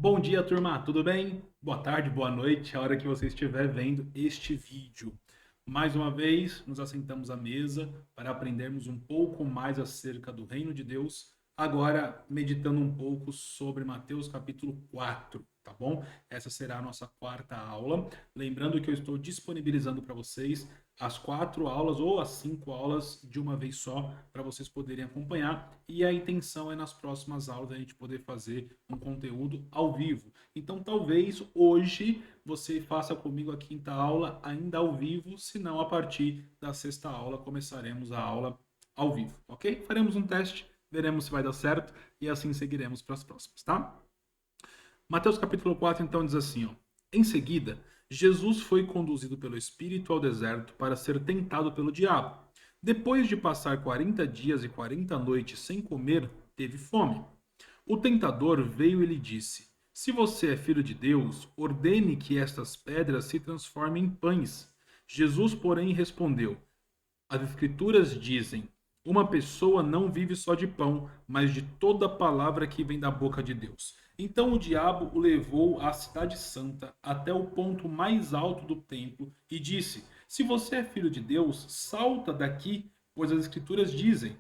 Bom dia, turma, tudo bem? Boa tarde, boa noite, a hora que você estiver vendo este vídeo. Mais uma vez, nos assentamos à mesa para aprendermos um pouco mais acerca do Reino de Deus, agora meditando um pouco sobre Mateus capítulo 4, tá bom? Essa será a nossa quarta aula. Lembrando que eu estou disponibilizando para vocês as 4 aulas ou as 5 aulas de uma vez só para vocês poderem acompanhar. E a intenção é nas próximas aulas a gente poder fazer um conteúdo ao vivo. Então, talvez hoje você faça comigo a quinta aula ainda ao vivo, se não a partir da sexta aula começaremos a aula ao vivo, ok? Faremos um teste, veremos se vai dar certo e assim seguiremos para as próximas, tá? Mateus capítulo 4 então diz assim, ó: Em seguida, Jesus foi conduzido pelo Espírito ao deserto para ser tentado pelo diabo. Depois de passar 40 dias e 40 noites sem comer, teve fome. O tentador veio e lhe disse: Se você é filho de Deus, ordene que estas pedras se transformem em pães. Jesus, porém, respondeu: As Escrituras dizem: Uma pessoa não vive só de pão, mas de toda palavra que vem da boca de Deus. Então o diabo o levou à cidade santa, até o ponto mais alto do templo, e disse: Se você é filho de Deus, salta daqui, pois as Escrituras dizem: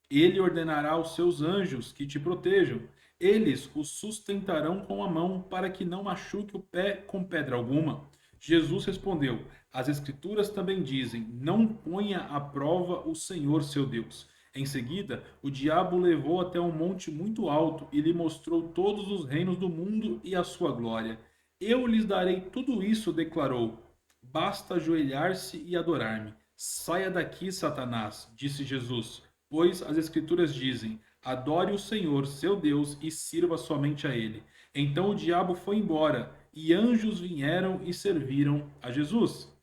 Ele ordenará aos seus anjos que te protejam. Eles o sustentarão com a mão, para que não machuque o pé com pedra alguma. Jesus respondeu: As Escrituras também dizem: Não ponha à prova o Senhor seu Deus. Em seguida, o diabo o levou até um monte muito alto e lhe mostrou todos os reinos do mundo e a sua glória. Eu lhes darei tudo isso, declarou. Basta ajoelhar-se e adorar-me. Saia daqui, Satanás, disse Jesus, pois as Escrituras dizem: Adore o Senhor, seu Deus, e sirva somente a Ele. Então o diabo foi embora, e anjos vieram e serviram a Jesus.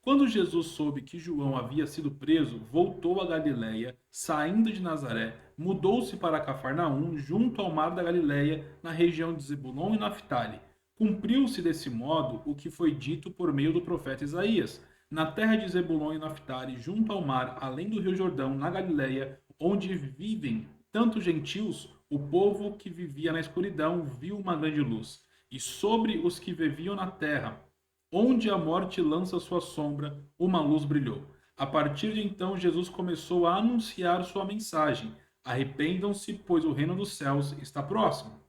Quando Jesus soube que João havia sido preso, voltou a Galiléia, saindo de Nazaré, mudou-se para Cafarnaum, junto ao mar da Galiléia, na região de Zebulon e Naphtali. Cumpriu-se desse modo o que foi dito por meio do profeta Isaías. Na terra de Zebulon e Naphtali, junto ao mar, além do rio Jordão, na Galiléia, onde vivem tantos gentios, o povo que vivia na escuridão viu uma grande luz. E sobre os que viviam na terra, onde a morte lança sua sombra, uma luz brilhou. A partir de então, Jesus começou a anunciar sua mensagem: Arrependam-se, pois o reino dos céus está próximo.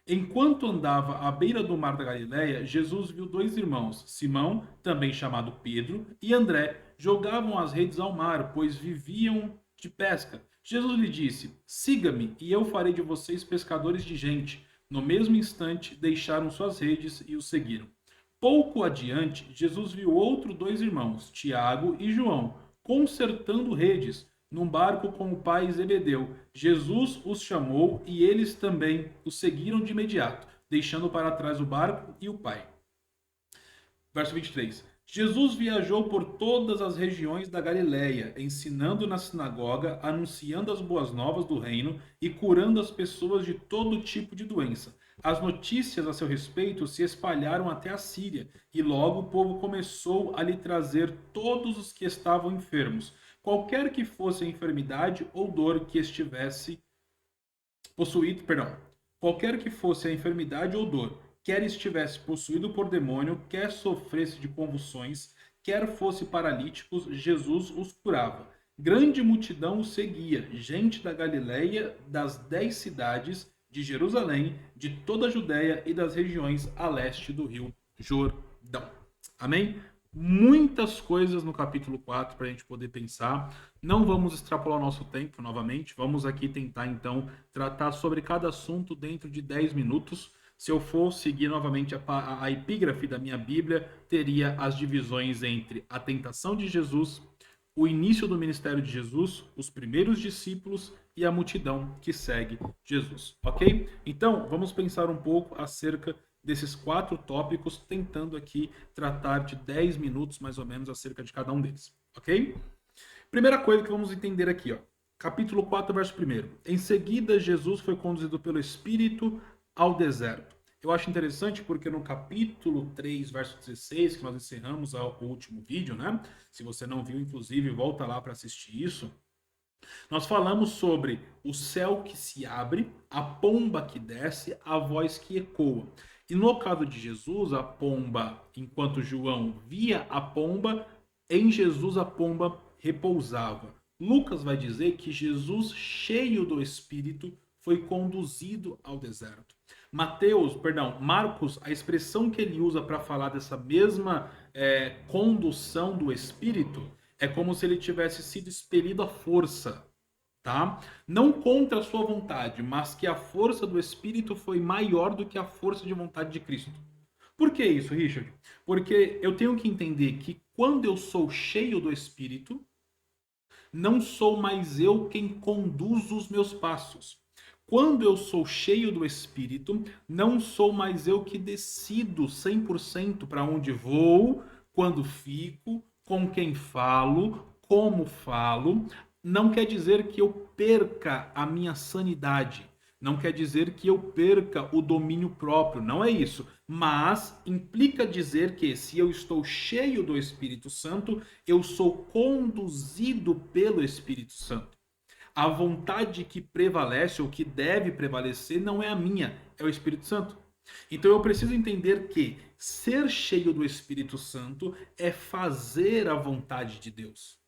Enquanto andava à beira do mar da Galiléia, Jesus viu dois irmãos, Simão, também chamado Pedro, e André, jogavam as redes ao mar, pois viviam de pesca. Jesus lhe disse: Siga-me, e eu farei de vocês pescadores de gente. No mesmo instante, deixaram suas redes e o seguiram. Pouco adiante, Jesus viu outros dois irmãos, Tiago e João, consertando redes num barco com o pai Zebedeu. Jesus os chamou e eles também o seguiram de imediato, deixando para trás o barco e o pai. Verso 23. Jesus viajou por todas as regiões da Galiléia, ensinando na sinagoga, anunciando as boas novas do reino e curando as pessoas de todo tipo de doença. As notícias a seu respeito se espalharam até a Síria, e logo o povo começou a lhe trazer todos os que estavam enfermos, qualquer que fosse a enfermidade ou dor que estivesse possuído, perdão, qualquer que fosse a enfermidade ou dor, quer estivesse possuído por demônio, quer sofresse de convulsões, quer fosse paralíticos, Jesus os curava. Grande multidão os seguia, gente da Galileia, das 10 cidades, de Jerusalém, de toda a Judéia e das regiões a leste do rio Jordão. Amém? Muitas coisas no capítulo 4 para a gente poder pensar. Não vamos extrapolar o nosso tempo novamente. Vamos aqui tentar, então, tratar sobre cada assunto dentro de 10 minutos. Se eu for seguir novamente a epígrafe da minha Bíblia, teria as divisões entre a tentação de Jesus, o início do ministério de Jesus, os primeiros discípulos e a multidão que segue Jesus, ok? Então, vamos pensar um pouco acerca desses 4 tópicos, tentando aqui tratar de 10 minutos mais ou menos acerca de cada um deles, ok? Primeira coisa que vamos entender aqui, ó. Capítulo 4, verso 1. Em seguida, Jesus foi conduzido pelo Espírito ao deserto. Eu acho interessante porque no capítulo 3, verso 16, que nós encerramos o último vídeo, né? Se você não viu, inclusive, volta lá para assistir isso. Nós falamos sobre o céu que se abre, a pomba que desce, a voz que ecoa. E no caso de Jesus, a pomba, enquanto João via a pomba, em Jesus a pomba repousava. Lucas vai dizer que Jesus, cheio do Espírito, foi conduzido ao deserto. Marcos, a expressão que ele usa para falar dessa mesma condução do Espírito é como se ele tivesse sido expelido à força, tá? Não contra a sua vontade, mas que a força do Espírito foi maior do que a força de vontade de Cristo. Por que isso, Richard? Porque eu tenho que entender que quando eu sou cheio do Espírito, não sou mais eu quem conduz os meus passos. Quando eu sou cheio do Espírito, não sou mais eu que decido 100% para onde vou, quando fico, com quem falo, como falo. Não quer dizer que eu perca a minha sanidade. Não quer dizer que eu perca o domínio próprio. Não é isso. Mas implica dizer que se eu estou cheio do Espírito Santo, eu sou conduzido pelo Espírito Santo. A vontade que prevalece ou que deve prevalecer não é a minha, é o Espírito Santo. Então eu preciso entender que ser cheio do Espírito Santo é fazer a vontade de Deus.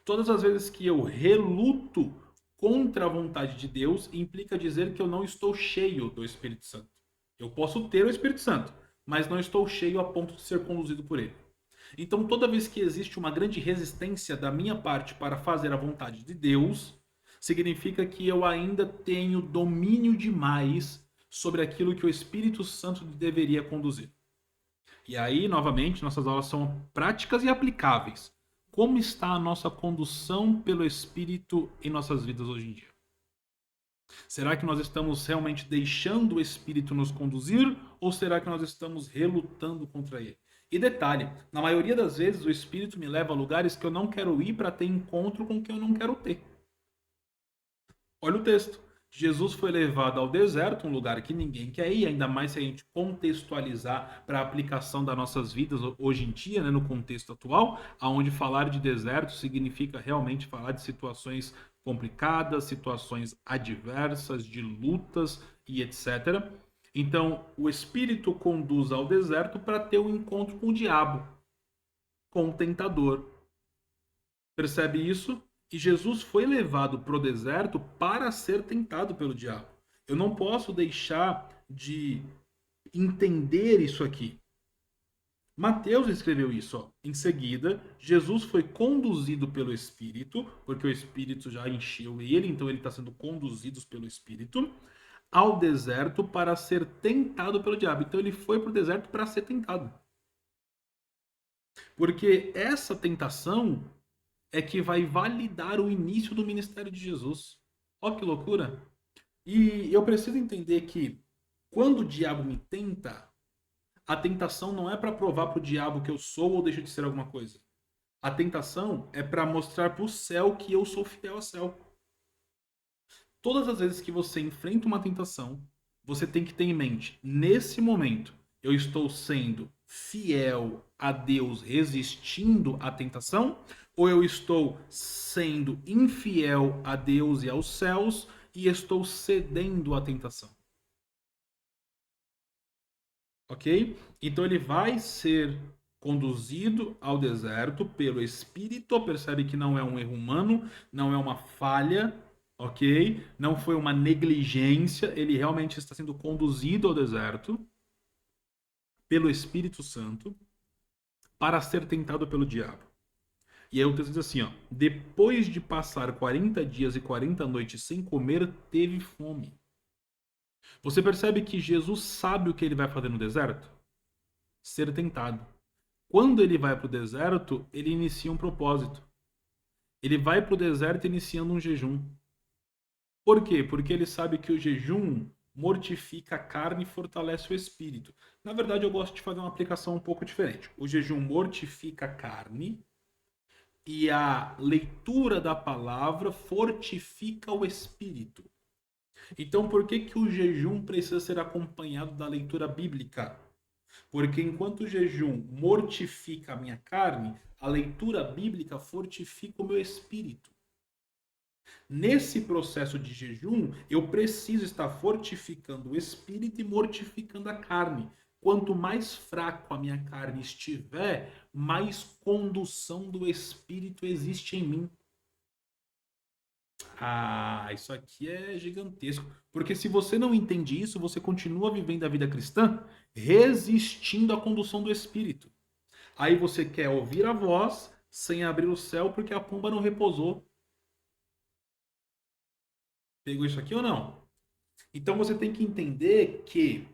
Todas as vezes que eu reluto contra a vontade de Deus, implica dizer que eu não estou cheio do Espírito Santo. Eu posso ter o Espírito Santo, mas não estou cheio a ponto de ser conduzido por ele. Então, toda vez que existe uma grande resistência da minha parte para fazer a vontade de Deus, significa que eu ainda tenho domínio demais sobre aquilo que o Espírito Santo deveria conduzir. E aí, novamente, nossas aulas são práticas e aplicáveis. Como está a nossa condução pelo Espírito em nossas vidas hoje em dia? Será que nós estamos realmente deixando o Espírito nos conduzir ou será que nós estamos relutando contra ele? E detalhe, na maioria das vezes o Espírito me leva a lugares que eu não quero ir para ter encontro com quem eu não quero ter. Olha o texto. Jesus foi levado ao deserto, um lugar que ninguém quer ir, ainda mais se a gente contextualizar para a aplicação das nossas vidas hoje em dia, né, no contexto atual, onde falar de deserto significa realmente falar de situações complicadas, situações adversas, de lutas e etc. Então, o Espírito conduz ao deserto para ter um encontro com o diabo, com o tentador. Percebe isso? E Jesus foi levado para o deserto para ser tentado pelo diabo. Eu não posso deixar de entender isso aqui. Mateus escreveu isso. Ó. Em seguida, Jesus foi conduzido pelo Espírito, porque o Espírito já encheu ele, então ele está sendo conduzido pelo Espírito, ao deserto para ser tentado pelo diabo. Então ele foi para o deserto para ser tentado. Porque essa tentação é que vai validar o início do ministério de Jesus. Ó que loucura! E eu preciso entender que quando o diabo me tenta, a tentação não é para provar para o diabo que eu sou ou deixo de ser alguma coisa. A tentação é para mostrar para o céu que eu sou fiel ao céu. Todas as vezes que você enfrenta uma tentação, você tem que ter em mente, nesse momento, eu estou sendo fiel a Deus resistindo à tentação, ou eu estou sendo infiel a Deus e aos céus e estou cedendo à tentação. Ok? Então ele vai ser conduzido ao deserto pelo Espírito, percebe que não é um erro humano, não é uma falha, ok? Não foi uma negligência, ele realmente está sendo conduzido ao deserto pelo Espírito Santo para ser tentado pelo diabo. E aí o texto diz assim, ó, depois de passar 40 dias e 40 noites sem comer, teve fome. Você percebe que Jesus sabe o que ele vai fazer no deserto? Ser tentado. Quando ele vai para o deserto, ele inicia um propósito. Ele vai para o deserto iniciando um jejum. Por quê? Porque ele sabe que o jejum mortifica a carne e fortalece o espírito. Na verdade, eu gosto de fazer uma aplicação um pouco diferente. O jejum mortifica a carne e a leitura da palavra fortifica o espírito. Então, por que, que o jejum precisa ser acompanhado da leitura bíblica? Porque enquanto o jejum mortifica a minha carne, a leitura bíblica fortifica o meu espírito. Nesse processo de jejum, eu preciso estar fortificando o espírito e mortificando a carne. Quanto mais fraco a minha carne estiver, mais condução do espírito existe em mim. Ah, isso aqui é gigantesco. Porque se você não entende isso, você continua vivendo a vida cristã resistindo à condução do espírito. Aí você quer ouvir a voz sem abrir o céu porque a pomba não repousou. Pegou isso aqui ou não? Então você tem que entender que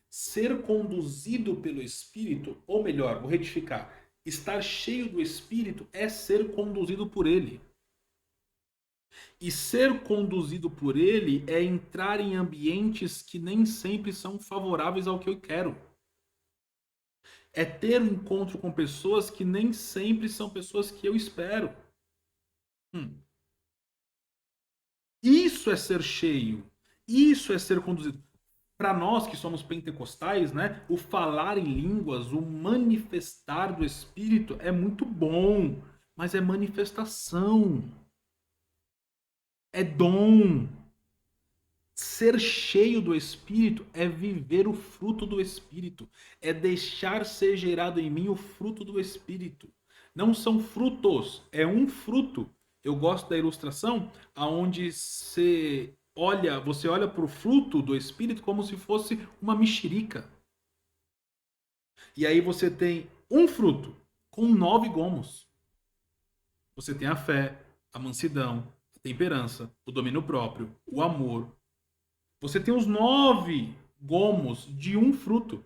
ser conduzido pelo Espírito, ou melhor, vou retificar, estar cheio do Espírito é ser conduzido por ele. E ser conduzido por ele é entrar em ambientes que nem sempre são favoráveis ao que eu quero. É ter um encontro com pessoas que nem sempre são pessoas que eu espero. Hum. Isso é ser cheio. Isso é ser conduzido. Para nós que somos pentecostais, né, o falar em línguas, o manifestar do Espírito é muito bom, mas é manifestação, é dom. Ser cheio do Espírito é viver o fruto do Espírito, é deixar ser gerado em mim o fruto do Espírito. Não são frutos, é um fruto. Eu gosto da ilustração aonde você olha para o fruto do Espírito como se fosse uma mexerica. E aí você tem um fruto com 9 gomos. Você tem a fé, a mansidão, a temperança, o domínio próprio, o amor. Você tem os 9 gomos de um fruto.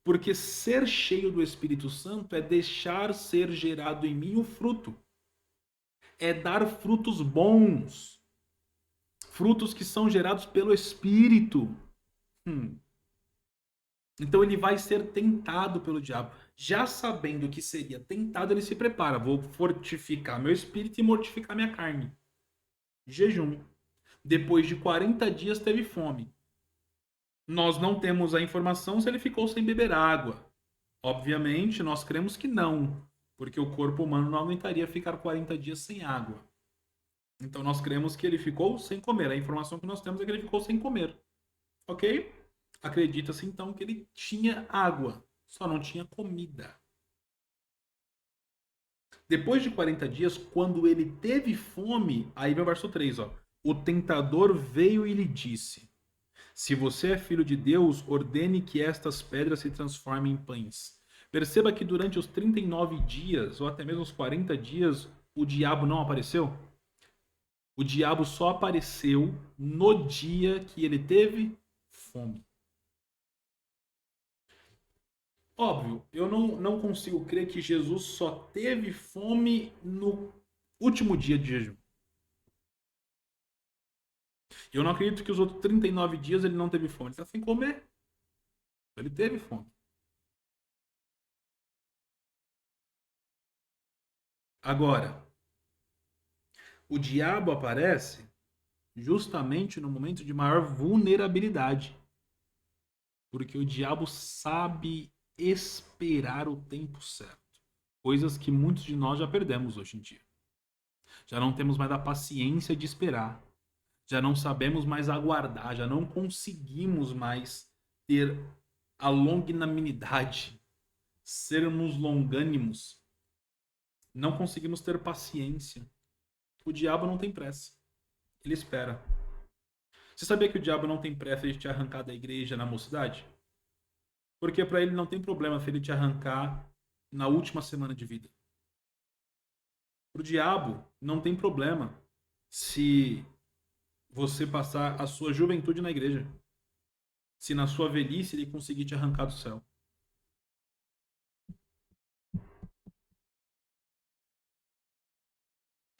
Porque ser cheio do Espírito Santo é deixar ser gerado em mim o fruto. É dar frutos bons. Frutos que são gerados pelo Espírito. Hum. Então ele vai ser tentado pelo diabo. Já sabendo que seria tentado, ele se prepara. Vou fortificar meu espírito e mortificar minha carne. Jejum. Depois de 40 dias teve fome. Nós não temos a informação se ele ficou sem beber água. Obviamente, nós cremos que não, porque o corpo humano não aguentaria ficar 40 dias sem água. Então nós cremos que ele ficou sem comer. A informação que nós temos é que ele ficou sem comer. Ok? Acredita-se então que ele tinha água, só não tinha comida. Depois de 40 dias, quando ele teve fome, aí vem o verso 3, ó. O tentador veio e lhe disse: Se você é filho de Deus, ordene que estas pedras se transformem em pães. Perceba que durante os 39 dias, ou até mesmo os 40 dias, o diabo não apareceu. O diabo só apareceu no dia que ele teve fome. Óbvio, eu não consigo crer que Jesus só teve fome no último dia de jejum. Eu não acredito que os outros 39 dias ele não teve fome. Ele está sem comer. Ele teve fome. Agora, o diabo aparece justamente no momento de maior vulnerabilidade. Porque o diabo sabe esperar o tempo certo. Coisas que muitos de nós já perdemos hoje em dia. Já não temos mais a paciência de esperar. Já não sabemos mais aguardar. Já não conseguimos mais ter a longanimidade. Sermos longânimos. Não conseguimos ter paciência. O diabo não tem pressa. Ele espera. Você sabia que o diabo não tem pressa de te arrancar da igreja na mocidade? Porque para ele não tem problema se ele te arrancar na última semana de vida. Para o diabo não tem problema se você passar a sua juventude na igreja. Se na sua velhice ele conseguir te arrancar do céu.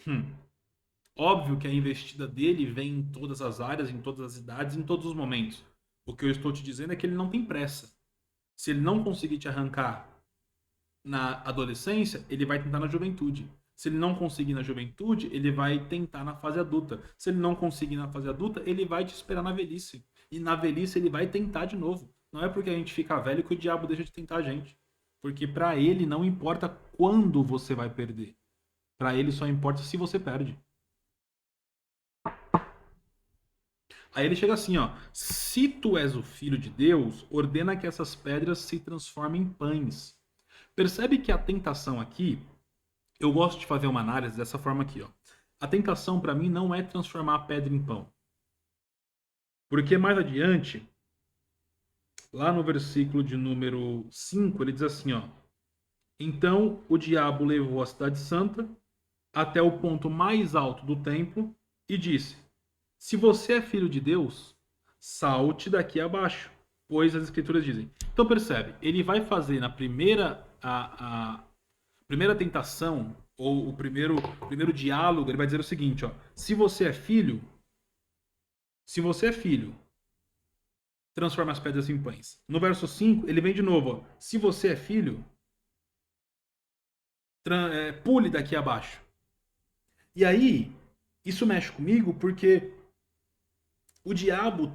Hum. Óbvio que a investida dele vem em todas as áreas, em todas as idades, em todos os momentos. O que eu estou te dizendo é que ele não tem pressa. Se ele não conseguir te arrancar na adolescência, ele vai tentar na juventude. Se ele não conseguir na juventude, ele vai tentar na fase adulta. Se ele não conseguir na fase adulta, ele vai te esperar na velhice. E na velhice ele vai tentar de novo. Não é porque a gente fica velho que o diabo deixa de tentar a gente. Porque para ele não importa quando você vai perder. Para ele só importa se você perde. Aí ele chega assim, ó: se tu és o filho de Deus, ordena que essas pedras se transformem em pães. Percebe que a tentação aqui, eu gosto de fazer uma análise dessa forma aqui, ó. A tentação para mim não é transformar a pedra em pão. Porque mais adiante, lá no versículo de número 5, ele diz assim, ó: então o diabo levou a cidade santa até o ponto mais alto do templo e disse: se você é filho de Deus, salte daqui abaixo, pois as escrituras dizem. Então percebe, ele vai fazer na a primeira tentação, ou o primeiro diálogo, ele vai dizer o seguinte, ó: se você é filho, transforma as pedras em pães. No verso 5, ele vem de novo, ó: se você é filho, pule daqui abaixo. E aí, isso mexe comigo porque o diabo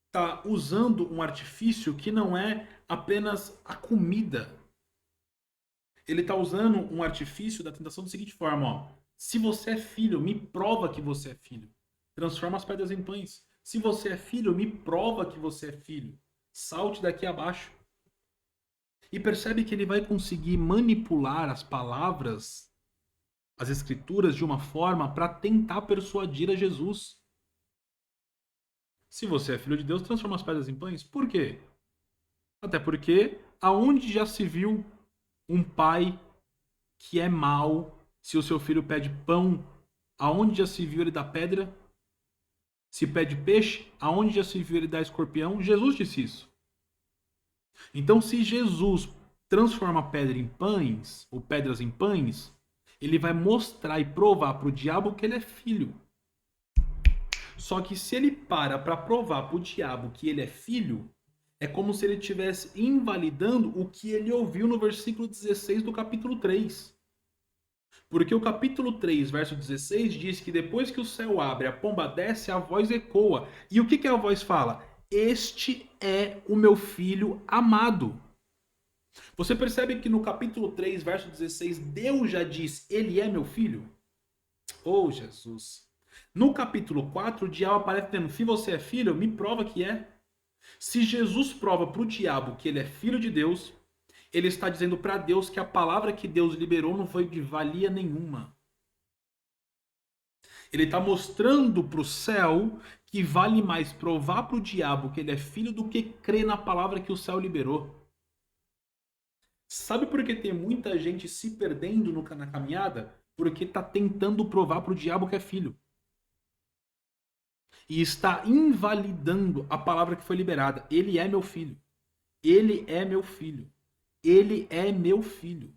está usando um artifício que não é apenas a comida. Ele está usando um artifício da tentação da seguinte forma, ó: se você é filho, me prova que você é filho. Transforma as pedras em pães. Se você é filho, me prova que você é filho. Salte daqui abaixo. E percebe que ele vai conseguir manipular as palavras, as escrituras, de uma forma para tentar persuadir a Jesus. Se você é filho de Deus, transforma as pedras em pães. Por quê? Até porque aonde já se viu um pai que é mau, se o seu filho pede pão, aonde já se viu ele dar pedra? Se pede peixe, aonde já se viu ele dar escorpião? Jesus disse isso. Então, se Jesus transforma pedra em pães, ou pedras em pães, ele vai mostrar e provar para o diabo que ele é filho. Só que se ele para provar para o diabo que ele é filho, é como se ele estivesse invalidando o que ele ouviu no versículo 16 do capítulo 3. Porque o capítulo 3, verso 16, diz que depois que o céu abre, a pomba desce, a voz ecoa. E o que a voz fala? Este é o meu filho amado. Você percebe que no capítulo 3, verso 16, Deus já diz: ele é meu filho? Oh, Jesus. No capítulo 4, o diabo aparece dizendo: se você é filho, me prova que é. Se Jesus prova para o diabo que ele é filho de Deus, ele está dizendo para Deus que a palavra que Deus liberou não foi de valia nenhuma. Ele está mostrando para o céu que vale mais provar para o diabo que ele é filho do que crer na palavra que o céu liberou. Sabe por que tem muita gente se perdendo na caminhada? Porque está tentando provar para o diabo que é filho. E está invalidando a palavra que foi liberada. Ele é meu filho. Ele é meu filho. Ele é meu filho.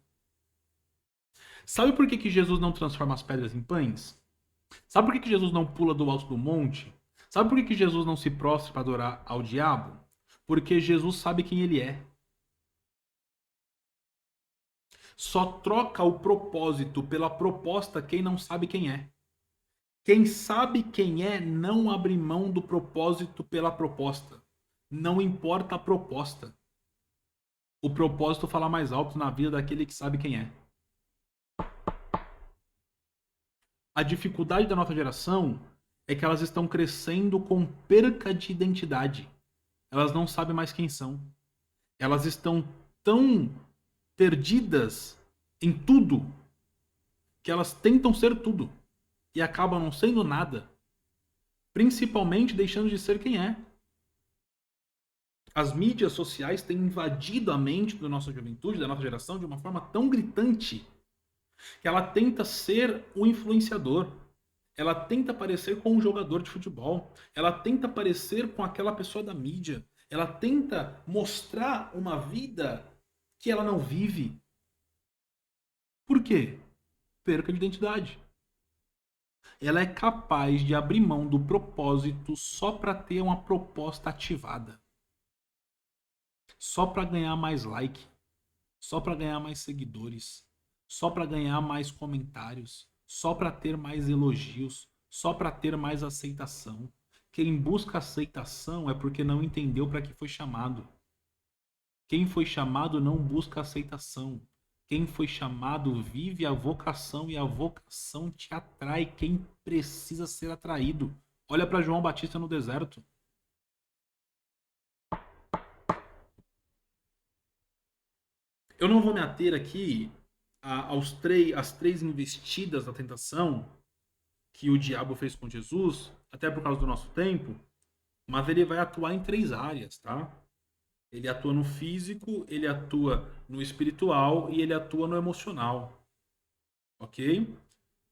Sabe por que Jesus não transforma as pedras em pães? Sabe por que Jesus não pula do alto do monte? Sabe por que Jesus não se prostra para adorar ao diabo? Porque Jesus sabe quem ele é. Só troca o propósito pela proposta quem não sabe quem é. Quem sabe quem é não abre mão do propósito pela proposta. Não importa a proposta. O propósito fala mais alto na vida daquele que sabe quem é. A dificuldade da nossa geração é que elas estão crescendo com perca de identidade. Elas não sabem mais quem são. Elas estão tão perdidas em tudo que elas tentam ser tudo e acabam não sendo nada, principalmente deixando de ser quem é. As mídias sociais têm invadido a mente da nossa juventude, da nossa geração, de uma forma tão gritante que ela tenta ser o influenciador. Ela tenta parecer com um jogador de futebol. Ela tenta parecer com aquela pessoa da mídia. Ela tenta mostrar uma vida que ela não vive. Por quê? Perca de identidade. Ela é capaz de abrir mão do propósito só para ter uma proposta ativada. Só para ganhar mais like. Só para ganhar mais seguidores. Só para ganhar mais comentários. Só para ter mais elogios. Só para ter mais aceitação. Quem busca aceitação é porque não entendeu para que foi chamado. Quem foi chamado não busca aceitação. Quem foi chamado vive a vocação e a vocação te atrai quem precisa ser atraído. Olha para João Batista no deserto. Eu não vou me ater aqui às três investidas da tentação que o diabo fez com Jesus, até por causa do nosso tempo, mas ele vai atuar em três áreas, tá? Ele atua no físico, ele atua no espiritual e ele atua no emocional, ok?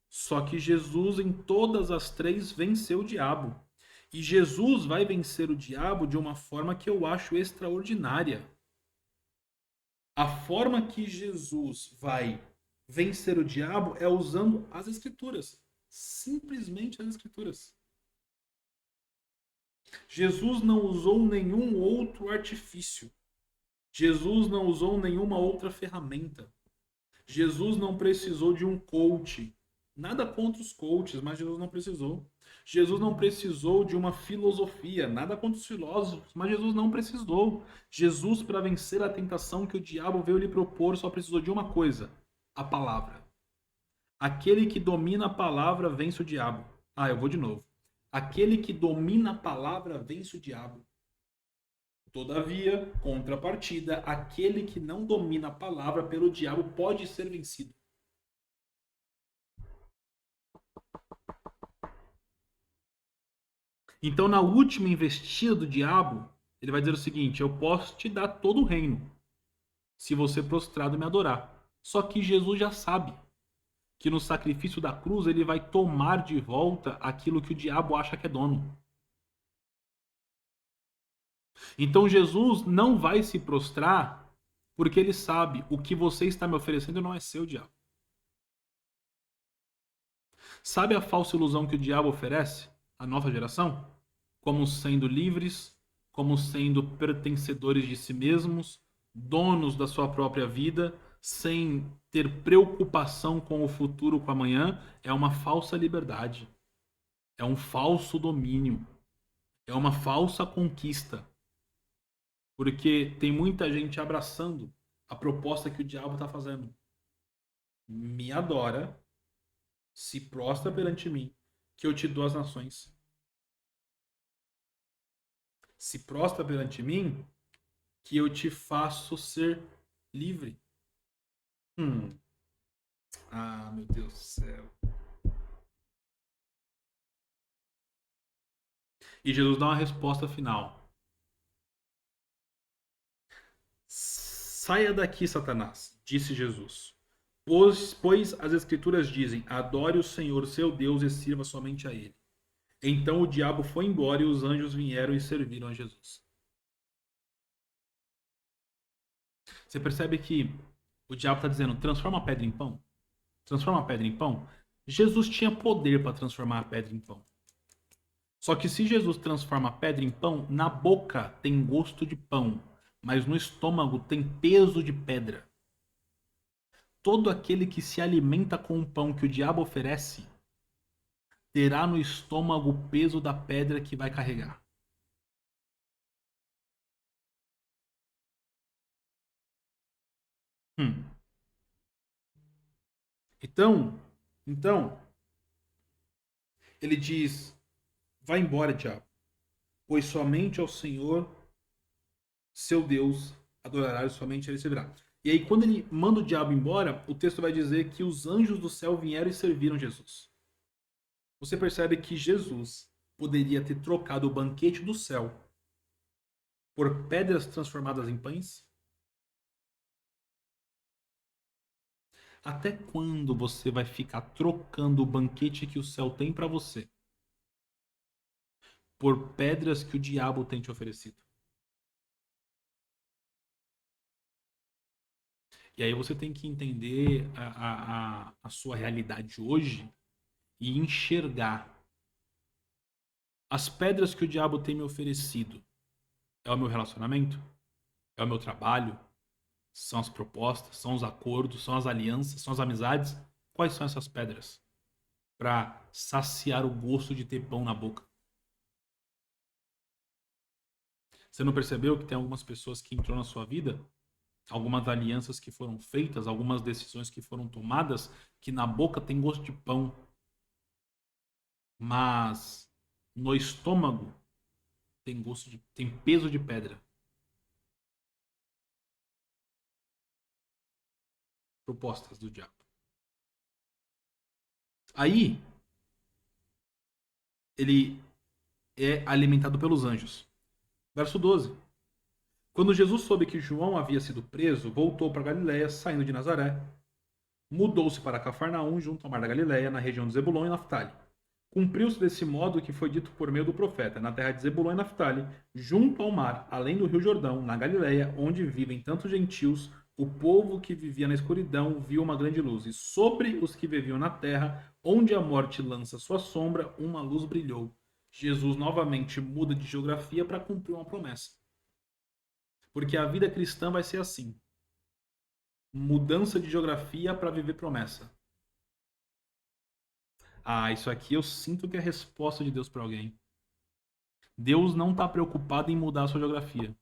Só que Jesus, em todas as três, venceu o diabo. E Jesus vai vencer o diabo de uma forma que eu acho extraordinária. A forma que Jesus vai vencer o diabo é usando as Escrituras. Simplesmente as Escrituras. Jesus não usou nenhum outro artifício. Jesus não usou nenhuma outra ferramenta. Jesus não precisou de um coach. Nada contra os coaches, mas Jesus não precisou. Jesus não precisou de uma filosofia. Nada contra os filósofos, mas Jesus não precisou. Jesus, para vencer a tentação que o diabo veio lhe propor, só precisou de uma coisa: a palavra. Aquele que domina a palavra vence o diabo. Ah, eu vou de novo. Aquele que domina a palavra vence o diabo. Todavia, contrapartida, aquele que não domina a palavra pelo diabo pode ser vencido. Então, na última investida do diabo, ele vai dizer o seguinte: eu posso te dar todo o reino, se você prostrado me adorar. Só que Jesus já sabe que no sacrifício da cruz ele vai tomar de volta aquilo que o diabo acha que é dono. Então Jesus não vai se prostrar porque ele sabe o que você está me oferecendo não é seu, diabo. Sabe a falsa ilusão que o diabo oferece à nova geração? Como sendo livres, como sendo pertencedores de si mesmos, donos da sua própria vida, sem ter preocupação com o futuro, com amanhã, é uma falsa liberdade. É um falso domínio. É uma falsa conquista. Porque tem muita gente abraçando a proposta que o diabo está fazendo. Me adora, se prostra perante mim, que eu te dou as nações. Se prostra perante mim, que eu te faço ser livre. Hum. Ah, meu Deus do céu. E Jesus dá uma resposta final. Saia daqui, Satanás, disse Jesus. Pois as Escrituras dizem: adore o Senhor seu Deus e sirva somente a Ele. Então o diabo foi embora e os anjos vieram e serviram a Jesus. Você percebe que o diabo está dizendo: transforma a pedra em pão? Transforma a pedra em pão? Jesus tinha poder para transformar a pedra em pão. Só que se Jesus transforma a pedra em pão, na boca tem gosto de pão, mas no estômago tem peso de pedra. Todo aquele que se alimenta com o pão que o diabo oferece terá no estômago o peso da pedra que vai carregar. Hum. Então, então, ele diz: vai embora, diabo, pois somente ao Senhor, seu Deus, adorará e somente a ele servirá. E aí, quando ele manda o diabo embora, o texto vai dizer que os anjos do céu vieram e serviram Jesus. Você percebe que Jesus poderia ter trocado o banquete do céu por pedras transformadas em pães? Até quando você vai ficar trocando o banquete que o céu tem para você por pedras que o diabo tem te oferecido? E aí você tem que entender a sua realidade hoje e enxergar as pedras que o diabo tem me oferecido. É o meu relacionamento? É o meu trabalho? São as propostas? São os acordos? São as alianças? São as amizades? Quais são essas pedras? Para saciar o gosto de ter pão na boca. Você não percebeu que tem algumas pessoas que entrou na sua vida? Algumas alianças que foram feitas, algumas decisões que foram tomadas, que na boca tem gosto de pão, mas no estômago tem peso de pedra. Propostas do diabo. Aí, ele é alimentado pelos anjos. Verso 12. Quando Jesus soube que João havia sido preso, voltou para Galiléia, saindo de Nazaré. Mudou-se para Cafarnaum, junto ao mar da Galiléia, na região de Zebulon e Naftali. Cumpriu-se desse modo o que foi dito por meio do profeta, na terra de Zebulon e Naftali, junto ao mar, além do rio Jordão, na Galiléia, onde vivem tantos gentios, o povo que vivia na escuridão viu uma grande luz, e sobre os que viviam na terra, onde a morte lança sua sombra, uma luz brilhou. Jesus novamente muda de geografia para cumprir uma promessa. Porque a vida cristã vai ser assim. Mudança de geografia para viver promessa. Ah, isso aqui eu sinto que é a resposta de Deus para alguém. Deus não está preocupado em mudar a sua geografia.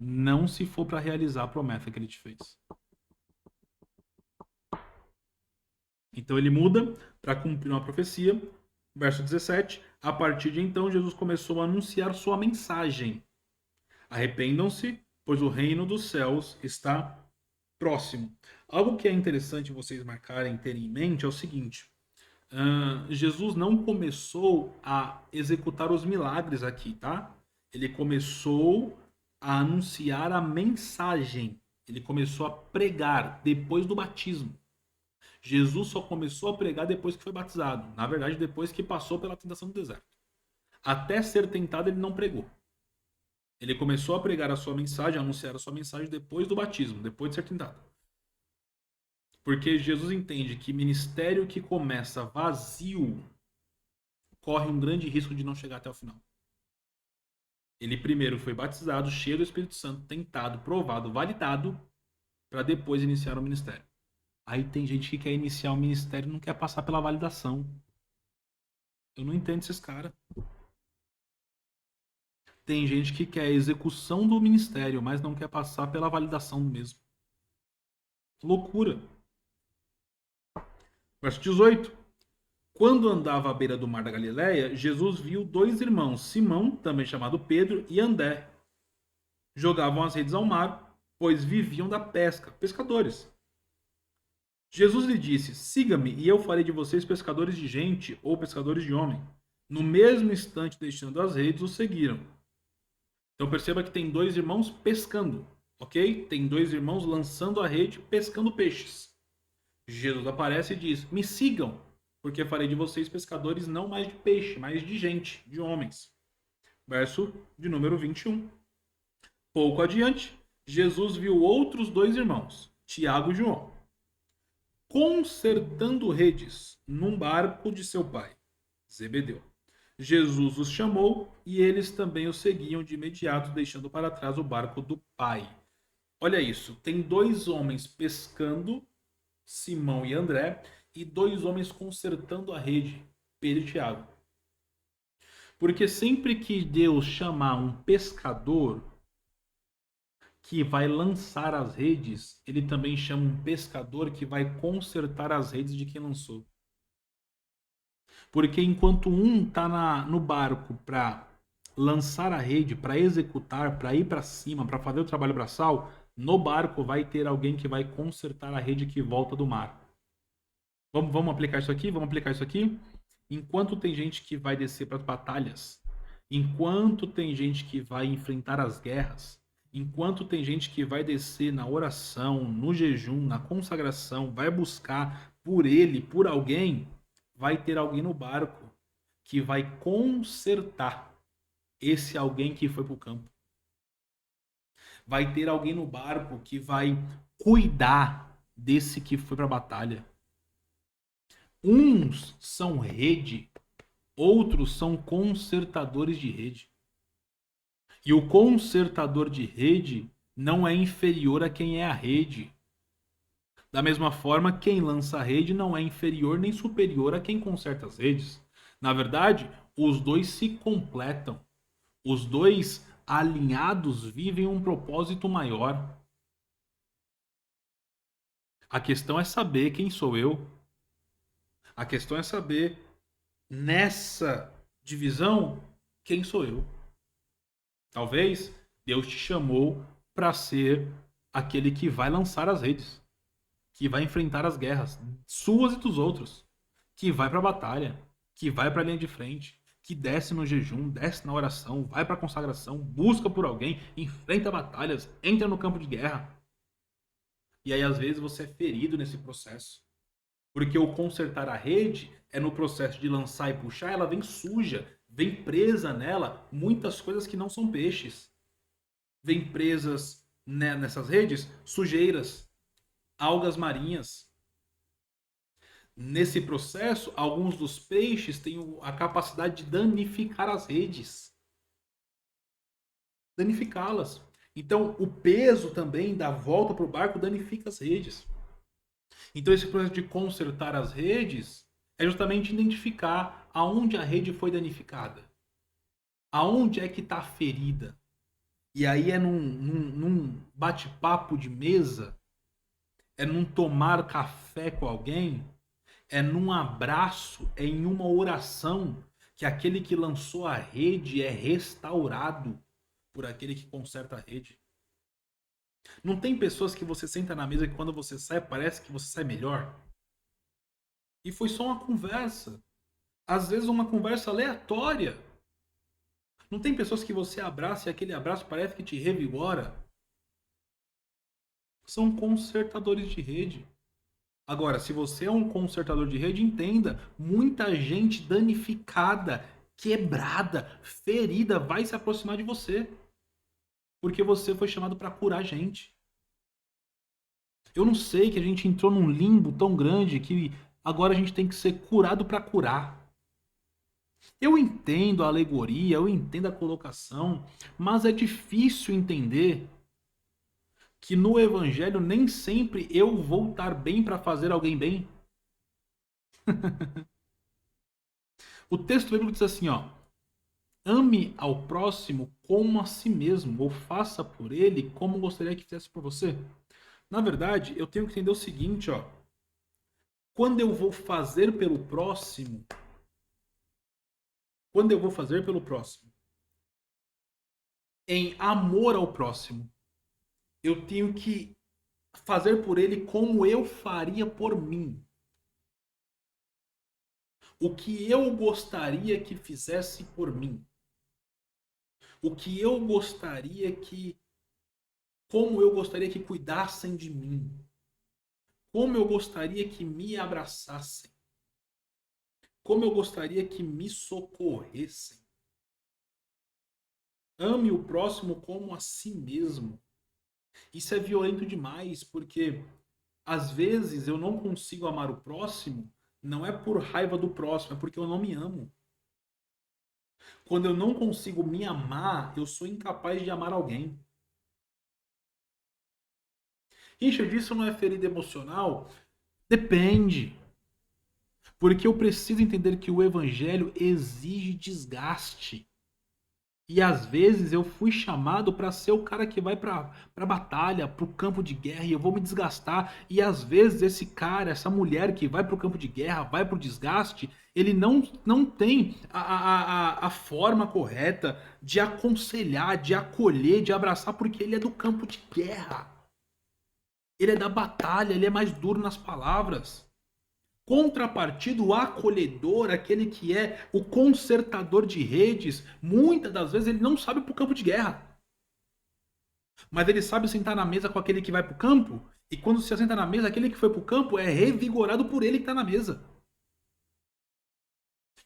Não se for para realizar a promessa que ele te fez. Então ele muda para cumprir uma profecia. Verso 17. A partir de então, Jesus começou a anunciar sua mensagem. Arrependam-se, pois o reino dos céus está próximo. Algo que é interessante vocês marcarem, terem em mente é o seguinte. Jesus não começou a executar os milagres aqui, tá? Ele começou a anunciar a mensagem. Ele começou a pregar depois do batismo. Jesus só começou a pregar depois que foi batizado. Na verdade, depois que passou pela tentação do deserto. Até ser tentado, ele não pregou. Ele começou a pregar a sua mensagem, a anunciar a sua mensagem depois do batismo, depois de ser tentado. Porque Jesus entende que ministério que começa vazio corre um grande risco de não chegar até o final. Ele primeiro foi batizado, cheio do Espírito Santo, tentado, provado, validado, para depois iniciar o ministério. Aí tem gente que quer iniciar o ministério e não quer passar pela validação. Eu não entendo esses caras. Tem gente que quer a execução do ministério, mas não quer passar pela validação do mesmo. Loucura. Verso 18. Quando andava à beira do mar da Galileia, Jesus viu dois irmãos, Simão, também chamado Pedro, e André. Jogavam as redes ao mar, pois viviam da pesca, pescadores. Jesus lhe disse: siga-me e eu farei de vocês pescadores de gente ou pescadores de homem. No mesmo instante, deixando as redes, o seguiram. Então perceba que tem dois irmãos pescando, ok? Tem dois irmãos lançando a rede, pescando peixes. Jesus aparece e diz: me sigam, porque farei de vocês pescadores não mais de peixe, mas de gente, de homens. Verso de número 21. Pouco adiante, Jesus viu outros dois irmãos, Tiago e João, consertando redes num barco de seu pai, Zebedeu. Jesus os chamou e eles também o seguiam de imediato, deixando para trás o barco do pai. Olha isso, tem dois homens pescando, Simão e André, e dois homens consertando a rede, Pedro e Tiago. Porque sempre que Deus chamar um pescador que vai lançar as redes, ele também chama um pescador que vai consertar as redes de quem lançou. Porque enquanto um está no barco para lançar a rede, para executar, para ir para cima, para fazer o trabalho braçal, no barco vai ter alguém que vai consertar a rede que volta do mar. Vamos aplicar isso aqui? Vamos aplicar isso aqui? Enquanto tem gente que vai descer para as batalhas, enquanto tem gente que vai enfrentar as guerras, enquanto tem gente que vai descer na oração, no jejum, na consagração, vai buscar por ele, por alguém, vai ter alguém no barco que vai consertar esse alguém que foi para o campo. Vai ter alguém no barco que vai cuidar desse que foi para a batalha. Uns são rede, outros são consertadores de rede. E o consertador de rede não é inferior a quem é a rede. Da mesma forma, quem lança a rede não é inferior nem superior a quem conserta as redes. Na verdade, os dois se completam. Os dois alinhados vivem um propósito maior. A questão é saber quem sou eu. A questão é saber, nessa de visão, quem sou eu? Talvez Deus te chamou para ser aquele que vai lançar as redes, que vai enfrentar as guerras, suas e dos outros, que vai para a batalha, que vai para a linha de frente, que desce no jejum, desce na oração, vai para a consagração, busca por alguém, enfrenta batalhas, entra no campo de guerra. E aí às vezes você é ferido nesse processo. Porque o consertar a rede é no processo de lançar e puxar, ela vem suja, vem presa nela muitas coisas que não são peixes. Vem presas nessas redes sujeiras, algas marinhas. Nesse processo, alguns dos peixes têm a capacidade de danificar as redes, danificá-las. Então, o peso também da volta para o barco danifica as redes. Então, esse processo de consertar as redes é justamente identificar aonde a rede foi danificada, aonde é que está ferida. E aí é num bate-papo de mesa, é num tomar café com alguém, é num abraço, é em uma oração que aquele que lançou a rede é restaurado por aquele que conserta a rede. Não tem pessoas que você senta na mesa que quando você sai parece que você sai melhor? E foi só uma conversa. Às vezes uma conversa aleatória. Não tem pessoas que você abraça e aquele abraço parece que te revigora? São consertadores de rede. Agora, se você é um consertador de rede, entenda, muita gente danificada, quebrada, ferida vai se aproximar de você. Porque você foi chamado para curar gente. Eu não sei que a gente entrou num limbo tão grande que agora a gente tem que ser curado para curar. Eu entendo a alegoria, eu entendo a colocação, mas é difícil entender que no evangelho nem sempre eu vou estar bem para fazer alguém bem. O texto bíblico diz assim, ó: ame ao próximo como a si mesmo, ou faça por ele como gostaria que fizesse por você. Na verdade, eu tenho que entender o seguinte, ó: quando eu vou fazer pelo próximo, quando eu vou fazer pelo próximo, em amor ao próximo, eu tenho que fazer por ele como eu faria por mim. O que eu gostaria que fizesse por mim. O que eu gostaria que. Como eu gostaria que cuidassem de mim. Como eu gostaria que me abraçassem. Como eu gostaria que me socorressem. Ame o próximo como a si mesmo. Isso é violento demais, porque às vezes eu não consigo amar o próximo, não é por raiva do próximo, é porque eu não me amo. Quando eu não consigo me amar, eu sou incapaz de amar alguém. Richard, isso não é ferida emocional? Depende. Porque eu preciso entender que o evangelho exige desgaste. E às vezes eu fui chamado para ser o cara que vai para batalha, para o campo de guerra, e eu vou me desgastar. E às vezes esse cara, essa mulher que vai para o campo de guerra, vai para o desgaste, ele não tem a forma correta de aconselhar, de acolher, de abraçar, porque ele é do campo de guerra. Ele é da batalha, ele é mais duro nas palavras. Contrapartida, o acolhedor, aquele que é o consertador de redes, muitas das vezes ele não sabe para o campo de guerra. Mas ele sabe sentar na mesa com aquele que vai para o campo, e quando se assenta na mesa, aquele que foi para o campo é revigorado por ele que está na mesa.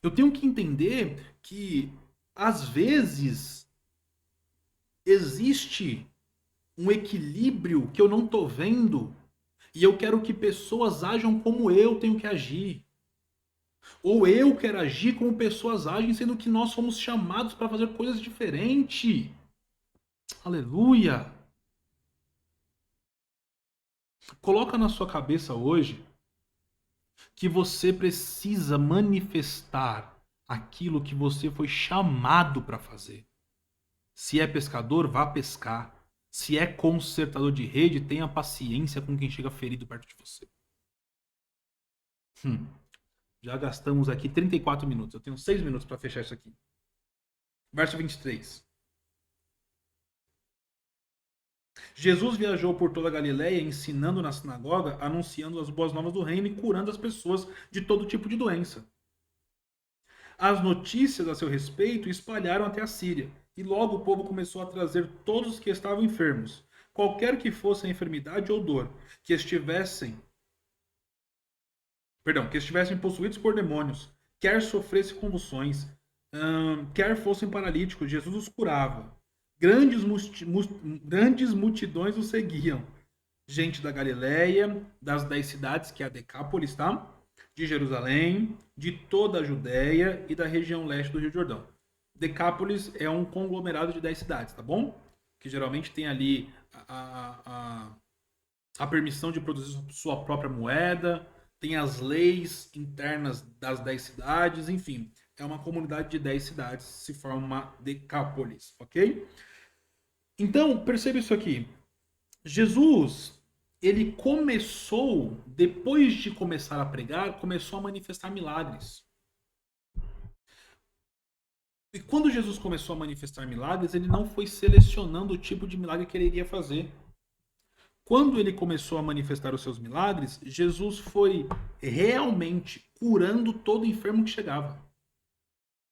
Eu tenho que entender que, às vezes, existe um equilíbrio que eu não estou vendo, e eu quero que pessoas ajam como eu tenho que agir. Ou eu quero agir como pessoas agem, sendo que nós somos chamados para fazer coisas diferentes. Aleluia! Coloca na sua cabeça hoje que você precisa manifestar aquilo que você foi chamado para fazer. Se é pescador, vá pescar. Se é consertador de rede, tenha paciência com quem chega ferido perto de você. Já gastamos aqui 34 minutos. Eu tenho 6 minutos para fechar isso aqui. Verso 23. Jesus viajou por toda a Galiléia, ensinando na sinagoga, anunciando as boas novas do reino e curando as pessoas de todo tipo de doença. As notícias a seu respeito espalharam até a Síria, e logo o povo começou a trazer todos os que estavam enfermos, qualquer que fosse a enfermidade ou dor, que estivessem possuídos por demônios, quer sofressem convulsões, quer fossem paralíticos, Jesus os curava. Grandes multidões os seguiam. Gente da Galiléia, das 10 cidades, que é a Decápolis, tá? De Jerusalém, de toda a Judéia e da região leste do Rio Jordão. Decápolis é um conglomerado de 10 cidades, tá bom? Que geralmente tem ali a permissão de produzir sua própria moeda, tem as leis internas das 10 cidades, enfim, é uma comunidade de 10 cidades, se forma uma Decápolis, ok? Então, perceba isso aqui. Jesus, ele começou, depois de começar a pregar, começou a manifestar milagres. E quando Jesus começou a manifestar milagres, ele não foi selecionando o tipo de milagre que ele iria fazer. Quando ele começou a manifestar os seus milagres, Jesus foi realmente curando todo enfermo que chegava.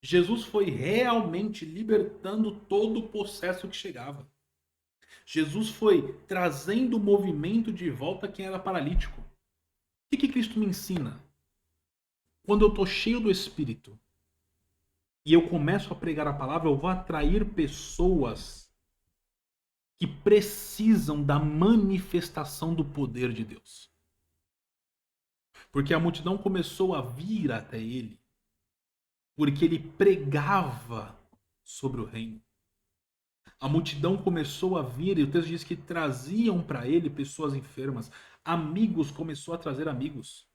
Jesus foi realmente libertando todo o possesso que chegava. Jesus foi trazendo o movimento de volta a quem era paralítico. O que Cristo me ensina? Quando eu estou cheio do Espírito e eu começo a pregar a palavra, eu vou atrair pessoas que precisam da manifestação do poder de Deus. Porque a multidão começou a vir até ele, porque ele pregava sobre o reino. A multidão começou a vir, e o texto diz que traziam para ele pessoas enfermas. Amigos começou a trazer amigos.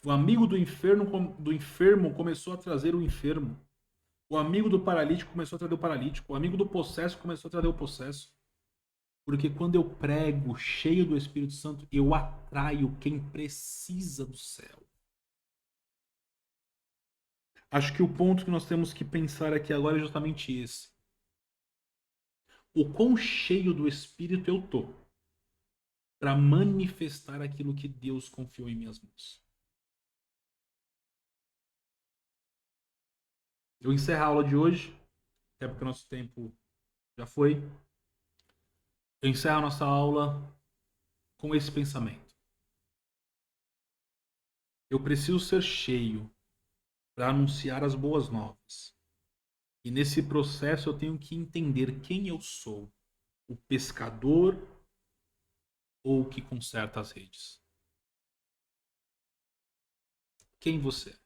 O amigo do enfermo começou a trazer o enfermo. O amigo do paralítico começou a trazer o paralítico. O amigo do possesso começou a trazer o possesso. Porque quando eu prego cheio do Espírito Santo, eu atraio quem precisa do céu. Acho que o ponto que nós temos que pensar aqui agora é justamente esse. O quão cheio do Espírito eu tô para manifestar aquilo que Deus confiou em minhas mãos. Eu encerro a aula de hoje, até porque o nosso tempo já foi. Eu encerro a nossa aula com esse pensamento. Eu preciso ser cheio para anunciar as boas novas. E nesse processo eu tenho que entender quem eu sou. O pescador ou o que conserta as redes? Quem você é?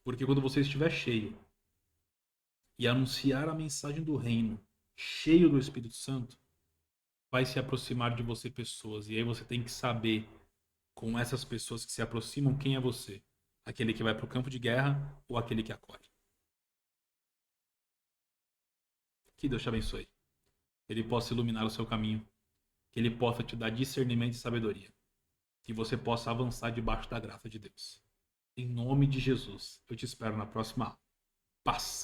Porque quando você estiver cheio e anunciar a mensagem do reino, cheio do Espírito Santo, vai se aproximar de você pessoas. E aí você tem que saber, com essas pessoas que se aproximam, quem é você. Aquele que vai para o campo de guerra ou aquele que acolhe. Que Deus te abençoe. Que Ele possa iluminar o seu caminho. Que Ele possa te dar discernimento e sabedoria. Que você possa avançar debaixo da graça de Deus. Em nome de Jesus, eu te espero na próxima aula. Paz.